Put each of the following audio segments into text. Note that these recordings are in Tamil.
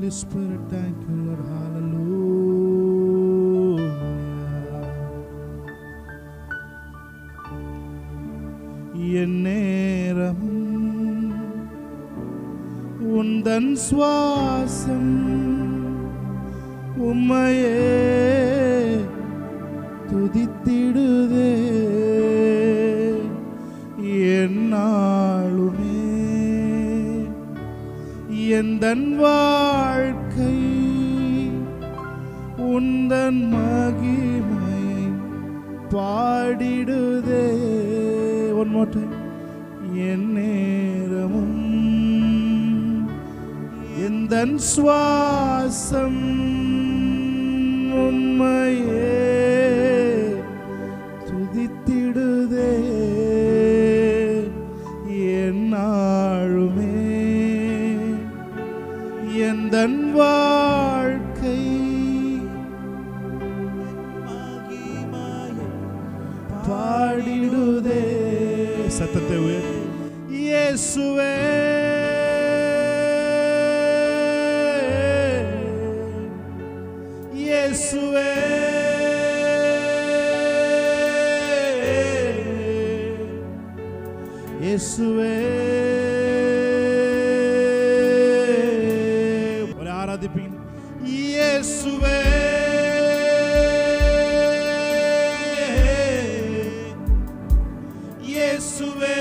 Holy Spirit. Thank you, Lord. Hallelujah. எந்நேரமும் உந்தன் சுவாசம் உம்மையே துதித்திடுதே எந்நாளுமே எந்தன் வாழ்க்கை உந்தன் மகிமையை பாடிடுதே. One more time. எந்நேரமும் எந்தன் சுவாசம் உம்மையே துதித்திடுதே எந்நாளுமே எந்தன் வாழ்க்கை பாடிடுதே. சத்தத்தை உயர்த்தி இயேசுவே இயேசுவே இயேசுவே. ஒரு ஆராதிப்பீங்க. இயேசுவே இயேசுவே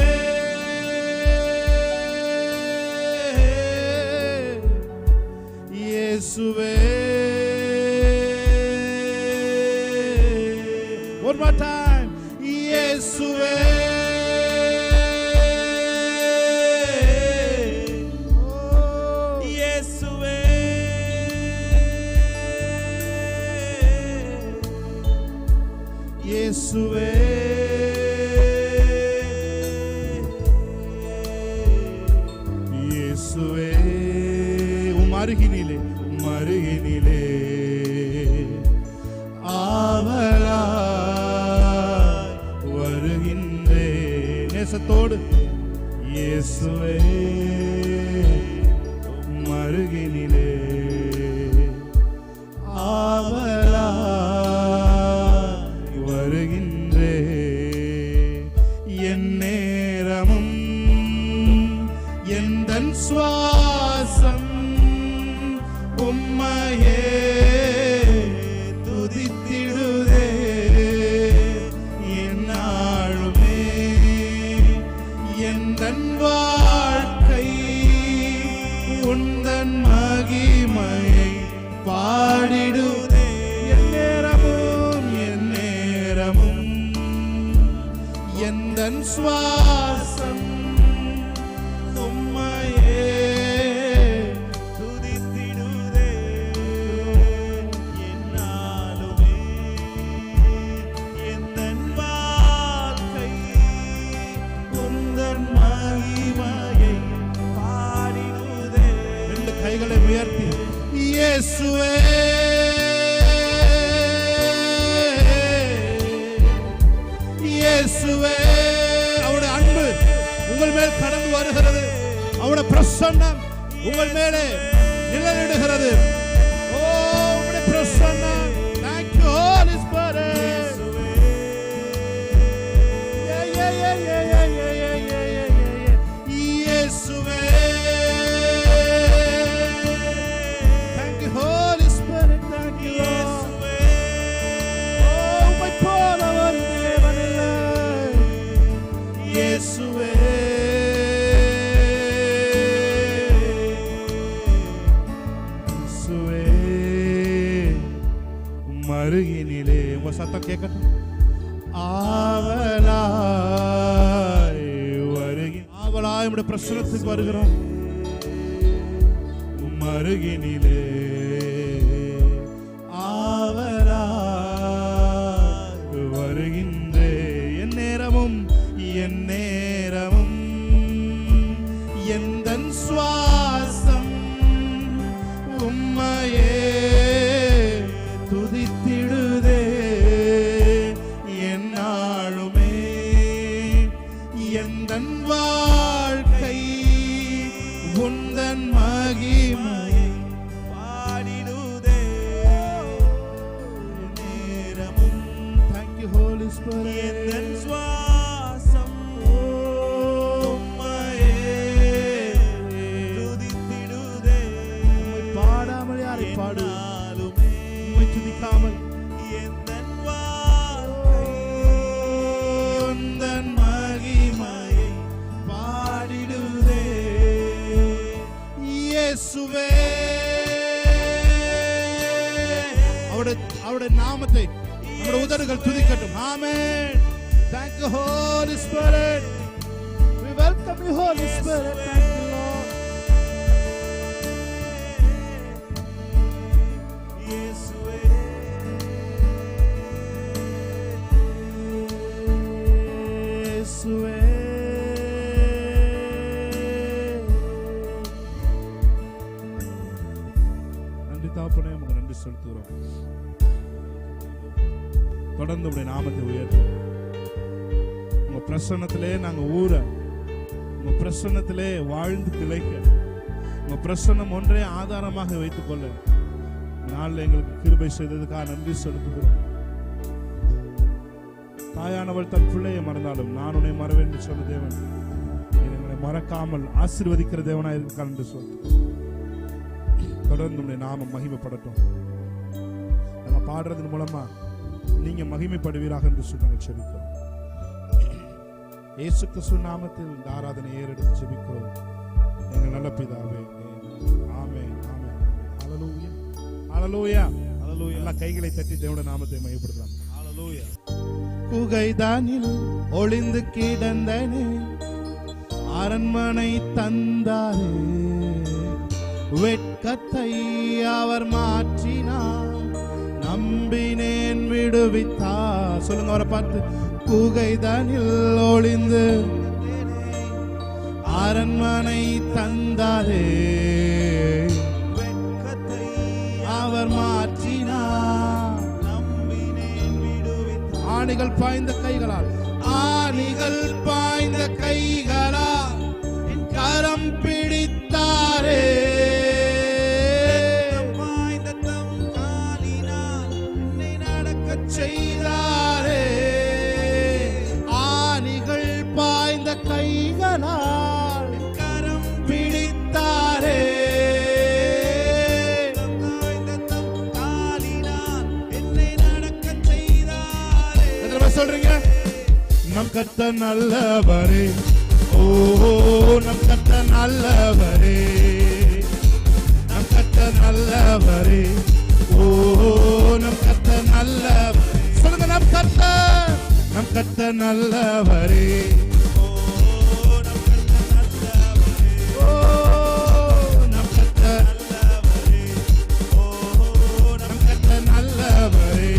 இயேசுவே. One more time. இயேசுவே இயேசுவே இயேசுவே இயேசுவே. அருகினிலே மருகினிலே ஆவலாய் வருகின்றே நேசத்தோடு. இயேசுவே மருகினிலே ஆவலாய் வருகின்றே எந்நேரமும் எந்தன் சுவாசம் உம்மையே துதித்திடுதே எந்நாளுமே எந்தன் வாழ்க்கை உந்தன் மகிமையை பாடிடுதே எந்நேரமும் எந்நேரமும் எந்தன் சுவாசம் உம்மையே கைகளை உயர்த்தி இயேசுவே இயேசுவே. அவருடைய அன்பு உங்கள் மேல் கடந்து வருகிறது. அவருடைய பிரசன்னம் உங்கள் மேலே நிழலிடுகிறது. ஓ உங்களுடைய பிரசன்னம். Thank you Holy Spirit. இயேசுவே இயேசுவே இயேசுவே மருகினிலே. உங்க சத்தம் கேட்கட்டும். ஆவலாய் வருகி ஆவலாய் உம்முடைய பிரசன்னத்துக்கு வருகிறோம். மருகினிலே ஆவலாய் வருகின்றே எந்நேரமும் எந்நேரமும் எந்தன் சுவாசம் உம்மையே துதித்திடுதே எந்நாளுமே எந்தன் வாழ்க்கை உந்தன் மகிமையை இயேசுவே அவருடைய நாமத்தை நம்முடைய உதடுகள் துதிக்கட்டும். ஆமென். Thank you Holy Spirit. We welcome you Holy Spirit. Thank you Lord. இயேசுவே இயேசுவே நன்றி தாப்பனே, உமக்கு நன்றி செலுத்துகிறோம். தொடர்ந்து உடைய நாமத்தை உயர்த்தும். உங்க பிரசன்னத்திலே நாங்க ஊற, உங்க பிரசன்னத்திலே வாழ்ந்து திளைக்க, உங்க பிரசன்னம் ஒன்றே ஆதாரமாக வைத்துக் கொள்ள நாளில் எங்களுக்கு கிருபை செய்ததுக்காக நன்றி செலுத்துகிறோம். தாயானவள் தன் பிள்ளையை மறந்தாலும் நான் உன்னை மறவேன் என்று சொன்ன தேவன் எங்களை மறக்காமல் ஆசீர்வதிக்கிற தேவனாய் இருக்கார் என்று சொல்லு. தொடர்ந்து உடைய நாமம் மகிமைப்படட்டும். நாங்க பாடுறதன் மூலமா நீங்க மகிமைப்படுவீராக என்று சொல்லி நாங்கள் செபிக்கிறோம். இயேசு கிறிஸ்து நாமத்தில் இந்த ஆராதனை ஏறெடுத்து செபிக்கிறோம் எங்கள் நல்ல பிதாவே. ஆமென் ஆமென். ஹல்லேலூயா ஹல்லேலூயா ஹல்லேலூயா. எல்லா கைகளை தட்டி தேவனுடைய நாமத்தை மகிமைப்படுத்தலாம். ஹல்லேலூயா. குகைதானில் ஒளிந்து கிடந்தனே அரண்மனை தந்தாரே, வெட்கத்தை அவர் மாற்றினார், நம்பினேன் விடுவித்தார். சொல்லுங்க அவரை பார்த்து. குகைதானில் ஒளிந்து அரண்மனை தந்தாரே, வெட்கத்தை அவர் மாற்றினார், நம்பினேன் விடுவித்தார். ஆணிகள் பாய்ந்த கைகளால், ஆணிகள் பாய்ந்த கைகளால் என் கரம் பிடித்தாரே, செய்தாரே. ஆணிகள் பாய்ந்த கைகளால் கரம் பிடித்தாரே, என்னை நடக்க செய்தாரே. சொல்றீங்க. நம் கர்த்தர் நல்லவரே, ஓ நம் கர்த்தர் நல்லவரே, நம் கர்த்தர் நல்லவரே, ஓ நம் கர்த்தர் நல்லவரே. சொல்லுங்க. நம் கர்த்தர், நம் கர்த்தர் நல்லவரே, ஓ நம் கர்த்தர் நல்லவரே, ஓ நம் கர்த்தர் நல்லவரே, ஓ நம் கர்த்தர் நல்லவரே.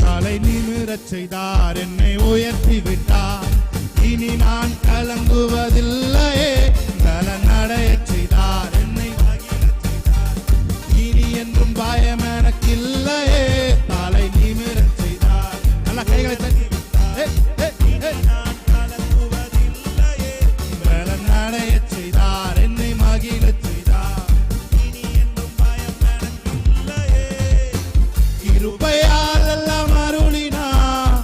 காலை நிமிரச் செய்தார், என்னை உயர்த்தி விட்டார், இனி நான் கலங்குவதில்லையே. தல நடையச் செய்தார், என்னை இனி என்றும் பயம் எனக்கில்லையே. தலை நிமிரச் செய்தார். நல்ல கைகளை தட்டி. நான் கலங்குவதில்லையே. தல நடையச் செய்தார், என்னை மகிழச் செய்தார், இனி என்றும் பயம் எனக்கில்லையே. கிருபையால் எல்லாம் அருளினார்,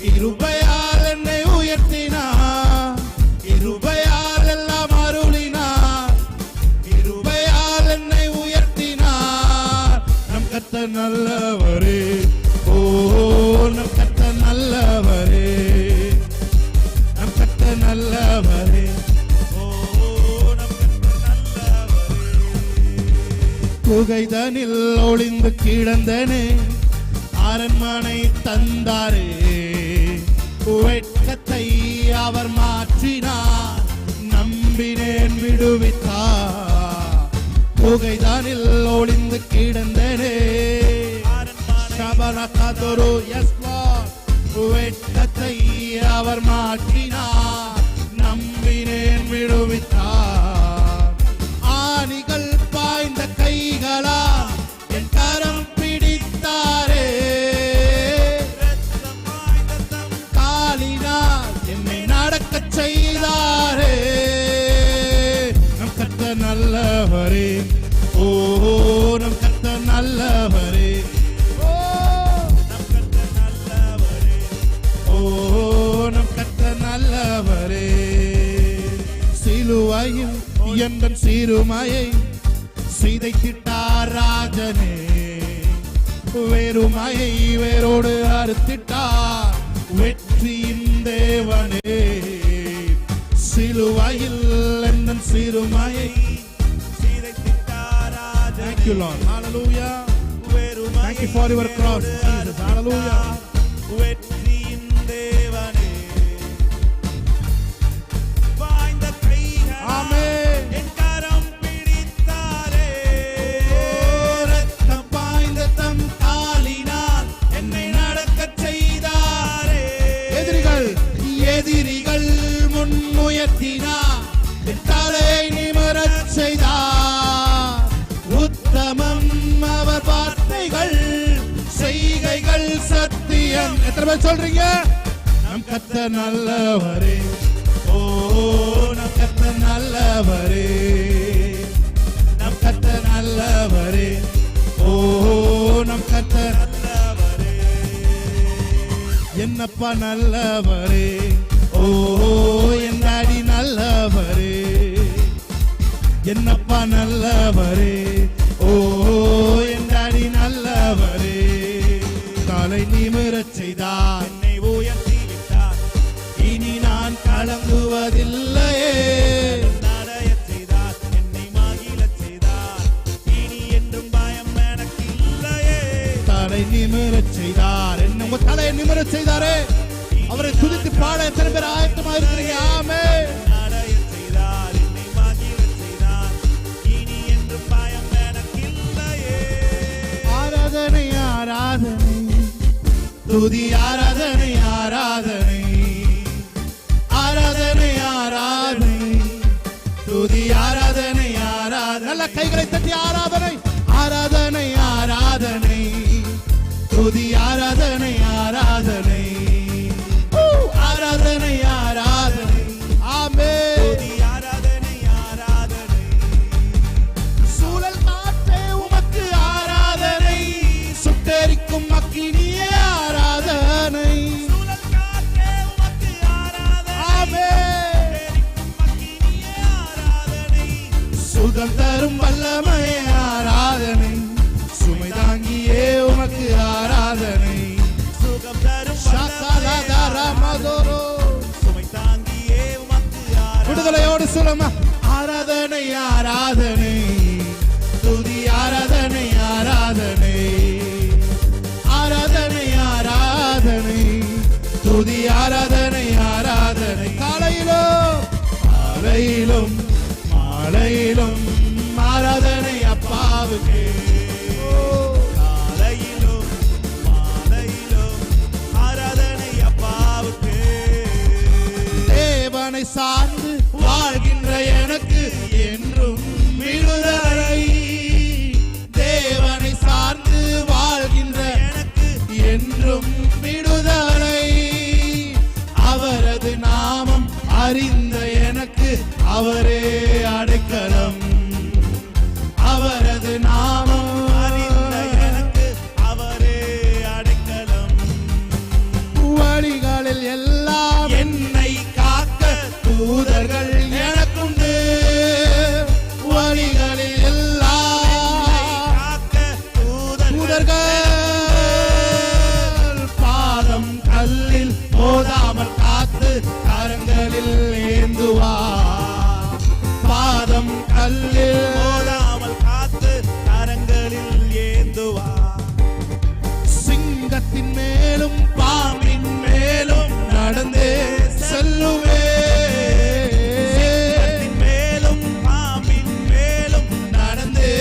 கிருபையால் என்னை உயர்த்தினார், கிருபையால் எல்லாம் அருளினார், கிருபையால் என்னை உயர்த்தினார். நம் கர்த்தர் நல்லவரே, ஓ நம் கர்த்தர் நல்லவரே, நம் கர்த்தர் நல்லவரே, ஓ நம் கர்த்தர் நல்லவரே. குகைதனில் ஒளிந்து கிடந்தனே அரண்மனை தந்தாரே, வெட்கத்தை அவர் மாற்றினார், நம்பினேன் விடுவித்தார். குகைதானில் ஒளிந்து கிடந்தனே சபனகதொரு, எஸ் லார்ட், வெட்கத்தை அவர் மாற்றினார், நம்பினேன் விடுவித்தார். ஆணிகள் பாய்ந்த கைகளா என் கரம் பிடித்தாரே, காலினால் என்னை நடக்கச் செய்தாரே. நம் கர்த்தர் நல்லவரே, ஓ நம் கர்த்தர் நல்லவரே, ஓ நம் கர்த்தர் நல்லவரே, ஓ நம் கர்த்தர் நல்லவரே. சிலுவையில் எந்தன் சிறுமையை சிதைத்திட்டார் ராஜனே, வெறுமையை வேரோடு அறுத்திட்டார் வெற்றியின் தேவனே. சிலுவையில் எந்தன் சிறுமையை சிதைத்திட்டார் Thank you, Lord. Hallelujah. Thank you for your cross, Jesus. Hallelujah. வெற்றியின் தேவனே வாய்ந்த கைகளால் Amen. என் கரம் பிடித்தாரே ரத்தம் பாய்ந்த தம் காலினால் என்னை நடக்கச் செய்தாரே எதிரிகள் முன்முயர்த்தினார் என் தலை நிமிரச் செய்தார் உத்தமம் அவர் வார்த்தைகள் செய்கைகள் சத்தியம். எத்தனை பேர் சொல்றீங்க? நம் கர்த்தர் நல்லவரே. ஓ நம் கர்த்தர் நல்லவரே, நம் கர்த்தர் நல்லவரே. ஓ நம் கர்த்தர் நல்லவரே, என்னப்பா நல்லவரே. ஓ என் டாடி நல்லவரே. என்னப்பா நல்லவரே. ஓ என் டாடி நல்லவரே. தலை நிமிரச் செய்தார், என்னை உயர்த்தி விட்டார், இனி நான் கலங்குவதில்லையே. நடையச் செய்தார், என்னை மகிழச் செய்தார், இனி என்றும் பயம் எனக்கு இல்லையே. தலை நிமிரச் செய்தார். என்ன உங்க தலையை நிமிரச் செய்தாரே. அவரை துதித்து பாட எத்தனை பேர் ஆயத்தமா இருக்கிறீங்க? ஆமென். நடையச் செய்தார், என்னை மகிழச் செய்தார், இனி என்றும் பயம் எனக்கு இல்லையே. ஆராதனை ஆராதனை துதி ஆராதனை ஆராதனை ஆராதனை ஆராதனை துதி ஆராதனை ஆராதனை. நல்ல கைகளை தட்டி ஆராதனை ஆராதனை ஆராதனை துதி ஆராதனை ஆராதனை ஆராதனை ஆராதனை. ஆமென். துதி ஆராதனை ஆராதனை. சூழல் காற்றே உமக்கு ஆராதனை, சுட்டெரிக்கும் அக்கினியே ஆராதனை. சூழல் காற்றே உமக்கு ஆராதனை. ஆமென். எரிக்கும் அக்கினியே ஆராதனை. சுகம் தரும் வல்லமையே ஆராதனை, சுமை தாங்கியே உமக்கு ஆராதனை. சுகம் தரும் சகலதரமதோரோ. சுமை தாங்கியே உமக்கு ஆராதனை. விடுதலையோடு சொல்லுமா. ஆராதனை ஆராதனை துதி ஆராதனை ஆராதனை ஆராதனை ஆராதனை துதி ஆராதனை ஆராதனை. காலையிலும் மாலையிலும் மாலையிலும் ஆராதனை அப்பாவுக்கே. காலையிலும் மாலையிலும் ஆராதனை அப்பாவுக்கு. தேவனை சார்ந்து வாழ்கின்ற எனக்கு என்றும் விடுதலை. தேவனை சார்ந்து வாழ்கின்ற எனக்கு என்றும் விடுதலை. அவரது நாமம் அறிந்த எனக்கு அவரே அடைக்கலம். அவரது நாமம் அறிந்த எனக்கு அவரே அடைக்கலம். வழிகளில் எல்லாம் என்னை காக்க தூதர்கள் எனக்குண்டு. வழிகளில் எல்லாம் காக்க தூதர்கள் பாதம் கல்லில் மோதாமல் காத்து கரங்களில் ஏந்துவார். பாதம் கல்லில் போடாமல் காத்து கரங்களில் ஏந்துவார். சிங்கத்தின் மேலும் பாம்பின் மேலும் நடந்தே செல்லுவே. சிங்கத்தின் மேலும் பாம்பின் மேலும் நடந்தே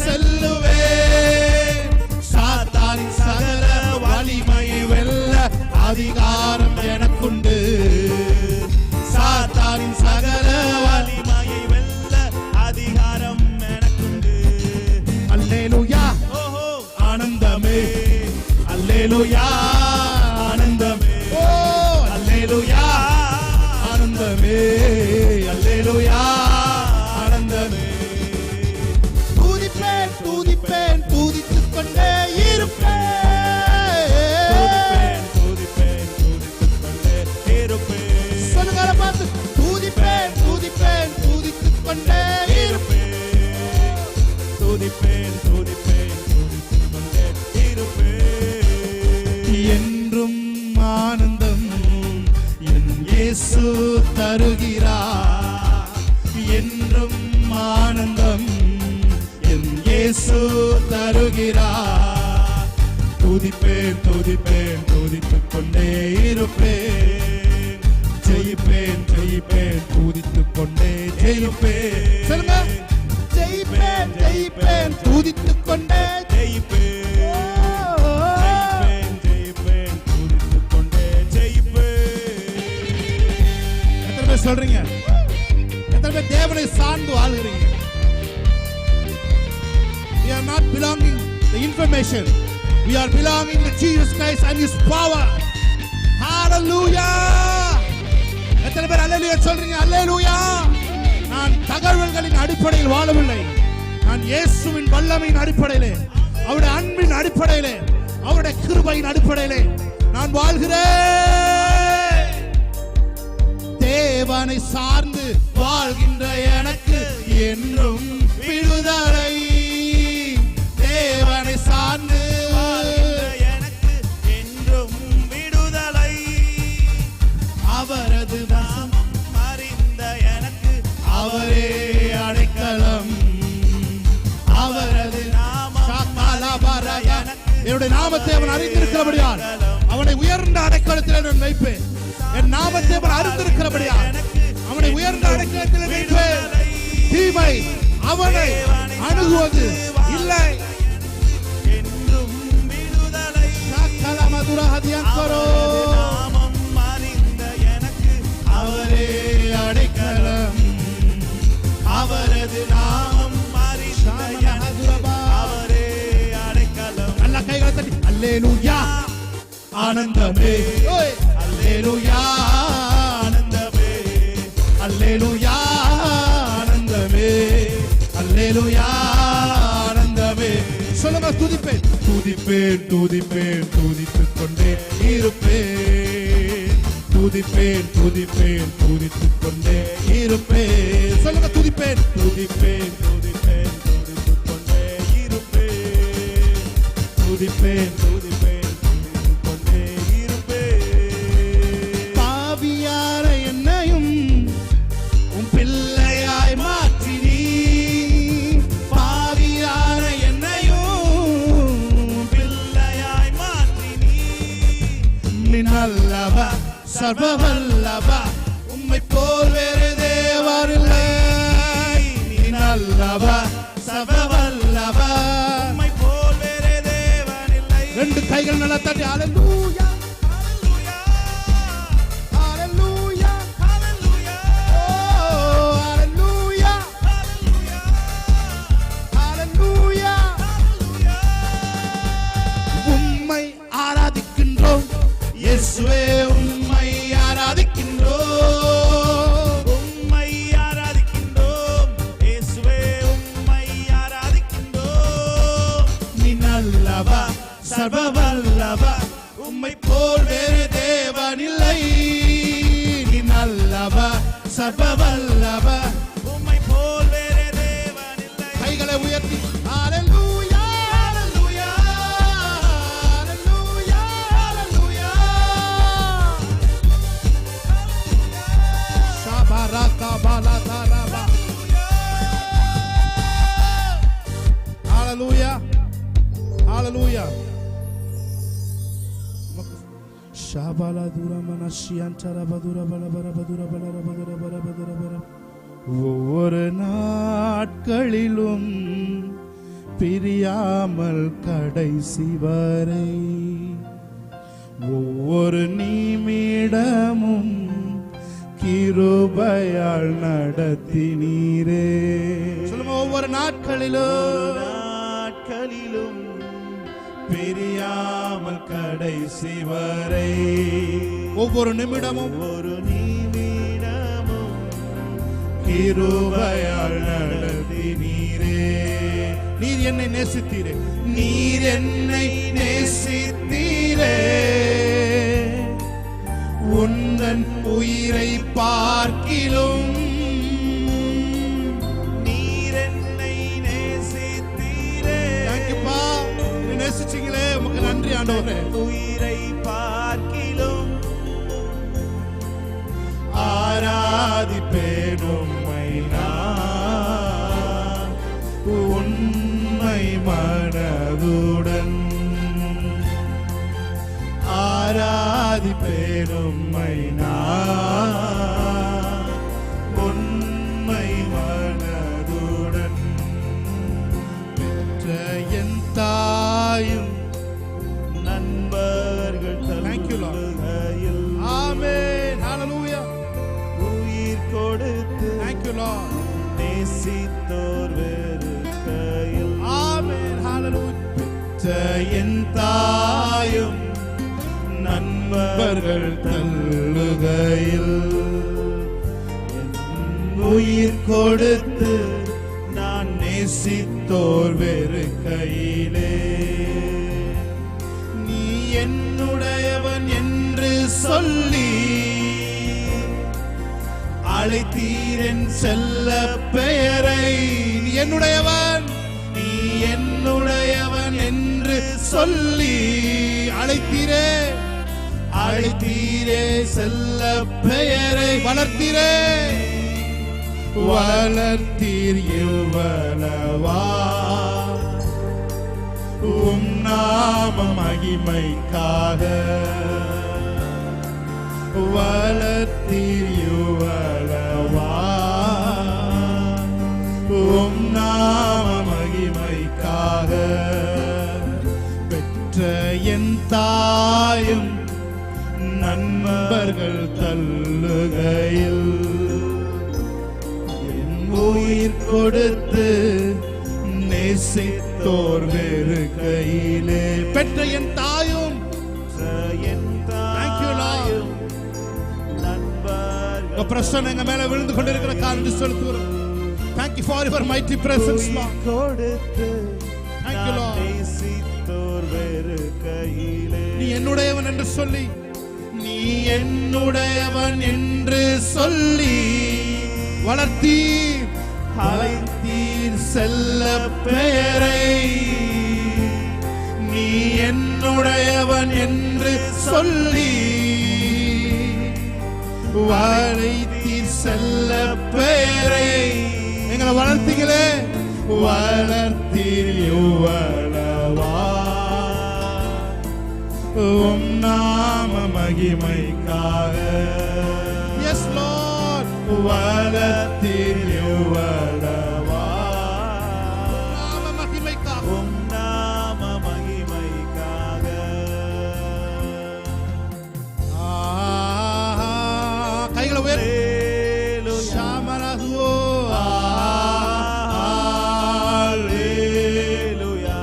செல்லுவே. சாத்தானின் சகல வலிமையை வெல்ல அதிகாரம் எனக்குண்டு. சாத்தானின் சகல வலிமையை வெல்ல அதிகாரம் எனக்குண்டு. அல்லேலூயா ஓஹோ ஆனந்தமே. அல்லேலூயா ஆனந்தமே. ஓ அல்லேலூயா ஆனந்தமே. அல்லேலூயா ஆனந்தமே. துதிப்பேன் துதிப்பேன் துதித்துக் கொண்டே இருப்பேன். துதிப்பேன் துதிப்பேன் துதித்துக் கொண்டே இருப்பேன். சொல்லுங்க பார்த்து. துதிப்பேன் துதிப்பேன் துதித்துக் கொண்டே இருப்பேன். துதிப்பேன் துதிப்பேன் துதித்துக் கொண்டே இருப்பேன். என்றும் ஆனந்தம் என் இயேசு தருகிறார். என்றும் ஆனந்தம் என் இயேசு இயேசு தருகிறார். துதிப்பேன் துதிப்பேன் துதித்துக் கொண்டே இருப்பேன். ஜெயிப்பேன் ஜெயிப்பேன் துதித்துக் கொண்டே ஜெயிப்பேன். சொல்லுங்க, ஜெயிப்பேன் ஜெயிப்பேன் துதித்துக் கொண்டே ஜெயிப்பேன் ஜெயிப்பேன் ஜெயிப்பேன் துதித்துக் கொண்டே ஜெயிப்பேன். எத்தனை பேர் சொல்றீங்க? எத்தனை பேர் தேவனை சார்ந்து வாழ்கிறீங்க? We are not belonging to information. We are belonging to Jesus Christ and His power. Hallelujah. எத்தனை பேர் அல்லேலூயா சொல்றீங்க? அல்லேலூயா. நான் தகவல்களின் அடிப்படையில் வாழவில்லை. நான் இயேசுவின் வல்லமையின் அடிப்படையிலே, அவருடைய அன்பின் அடிப்படையிலே, அவருடைய கிருபையின் அடிப்படையிலே நான் வாழ்கிறேன். தேவனை சார்ந்து வாழ்கின்ற எனக்கு என்றும் விடுதலை. தேவனை சார்ந்து எனக்கு என்றும் விடுதலை. அவரது நாமம் அறிந்த எனக்கு அவரே அடைக்கலம். அவரது என்னுடைய நாமத்தை அவன் அறிந்திருக்கிறபடியால் அவனை உயர்ந்த அடைக்கலத்தில் நான் வைப்பேன். என் நாமத்தை அவன் அறிந்திருக்கிறபடியால் அவனை உயர்ந்த அடைக்கலத்தில் வைப்பேன். தீமை அவனை அணுகுவது இல்லை. என்றும் விடுதலை. நாமம் அறிந்த எனக்கு அவரே அடைக்கலம். அவரது நாமம் அறிந்த எனக்கு அவரே அடைக்கலம். நல்ல கைகளை தட்டி அல்லேலூயா ஆனந்தமே. அல்லேலூயா ஆனந்தமே. அல்லேலூயா ஆனந்தமே. அல்லேலூயா ஆனந்தமே. சொல்லுங்க, துதிப்பேன் துதிப்பேன் துதிப்பேன் துதித்துக் கொண்டே இருப்பேன். துதிப்பேன் துதிப்பேன் துதித்துக் கொண்டே இருப்பேன். சொல்லுங்க, துதிப்பேன் துதிப்பேன் துதிப்பேன் துதித்துக் கொண்டே இருப்பேன். துதிப்பேன் துதிப்பேன் துதித்துக் கொண்டே இருப்பேன். பாவியான என்னையும் உன் பிள்ளையாய் மாற்றி நீ. பாவியான என்னையும் பிள்ளையாய் மாற்றி நீ நல்லவா சர்வவல்லவா, உம்மை போல் வேறு தேவரில்லை. நீ நல்லவா சர்வவல்லவா, உம்மை போல் வேறே தேவனில்லை. ரெண்டு கைகள் நல்லா தட்டி அல்லேலூயா ஹல்லேலூயா அல்லேலூயா ஹல்லேலூயா அல்லேலூயா அல்லேலூயா. உம்மை ஆராதிக்கின்றோம் இயேசுவே, உம்மை ஆராதிக்கின்றோம். உம்மை ஆராதிக்கின்றோம் இயேசுவே, உம்மை ஆராதிக்கின்றோம். நீ நல்லவா சர்வவல்லவா, உம்மை போல் வேறு தேவனில்லை. நீ நல்லவா சர்வவல்லவா, உம்மை போல் வேறே தேவனில்லை. கைகளை உயர்த்தி அல்லேலூயா அல்லேலூயா அல்லேலூயா அல்லேலூயா. ஷாபராகா பாலாதாரபா. அல்லேலூயா அல்லேலூயா. ஷாபாலா துரமன ஷியந்தர பதுர பல பர பதுர பல பதுர பர பதுர பர. ஒவ்வொரு நாட்களிலும் பிரியாமல் கடைசி வரை, ஒவ்வொரு நிமிடமும் கிருபையால் நடத்தினீரே. சொல்லுங்க, ஒவ்வொரு நாட்களிலும் நாட்களிலும் பிரியாமல் கடைசி வரை, ஒவ்வொரு நிமிடமும் ஒரு நிமிடமும் கிருபையால் நடத்தினீரே. நீர் என்னை நேசித்தீரே, நீர் என்னை நேசித்தீரே. உந்தன் உயிரை பார்க்கிலும் நீர் என்னை நேசித்தீரே. தேங்க்யூப்பா, நீ நேசிச்சீங்களே, உமக்கு நன்றி ஆண்டவரே. உயிரை பார்க்கிலும் ஆராதிப்பேன் உம்மை நான், உண்மை ஆராதிப்பேன் உம்மை நான் உண்மை மனதுடன். பெற்ற என் தாயும் நண்பர்கள் Thank you, Lord. தள்ளுகையில் ஆமென். ஹalleluya. உயிர் கொடுத்து Thank you, Lord. நேசித்தோர் வெறுக்கையில் ஆமென். ஹalleluya. பெற்ற என் தாயும் நண்பர்கள் தள்ளுகையில் உயிர் கொடுத்து நான் நேசித்தோர் வெறுக்கையிலே நீ என்னுடையவன் என்று சொல்லி அழைத்தீரன் செல்ல பெயரை. நீ என்னுடையவன், நீ என்னுடையவன் என்று சொல்லி அழைத்தீரே, அழைத்தீரே செல்ல பெயரை. வளர்த்தீரே, வளர்த்தீர் இவ்வளவா உம் நாம மகிமைக்காக. வளர்த்தீர் இவ்வளவா உம் நாம மகிமைக்காக. பெற்ற என் தாயும் நண்பர்கள் தள்ளுகையில் என் உயிர் கொடுத்து நேசித்தோர் வெறுக்கையிலே. பெற்ற என் தாயும் என் Thank you, Lord. தாயும் நண்பர்கள் பிரசன்னம் எங்க மேல விழுந்து கொண்டிருக்கிற காரணத்தை செலுத்துகிறோம். Thank you for your mighty presence, Lord. கொடுத்து Thank you, Lord. நேசித்தோர் வெறுக்கையிலே நீ என்னுடையவன் என்று சொல்லி, நீ என்னுடையவன் என்று சொல்லி வளர்த்தீர், அழைத்தீர் செல்ல பெயரை. நீ என்னுடையவன் என்று சொல்லி வளைத்தீர் செல்ல பெயரை. எங்களை வளர்த்தீங்களே, வளர்த்தீர் யுவளவா உம் நாம மகிமைக்காக. எஸ் லார்ட், வளர்த்தீர் யுவளவா நாம மகிமைக்காக. உம் நாம மகிமைக்காக கைகளை உயர்த்தி Hallelujah. ஷாமரதுவோ. Hallelujah.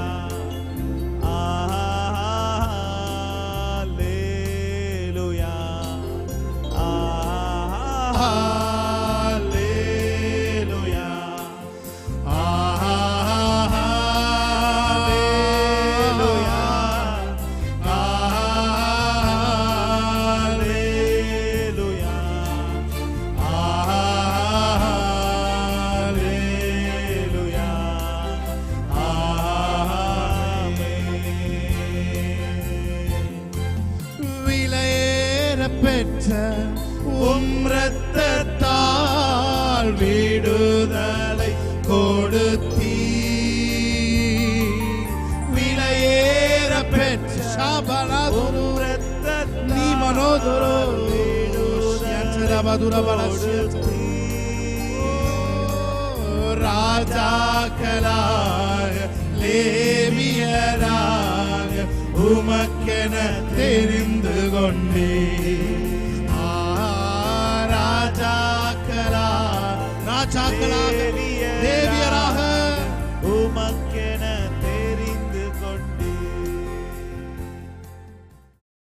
பெற்ற உம் இரத்தத்தால் விடுதலை கொடுத்தீ. விலையேற பெற்ற ஷாபலாதுரு நீ மனோதுரு ராஜாக்களாக லேவியராக உமக்கென தெரிந்து கொண்டே. ராஜாக்களாக லேவியராக உமக்கு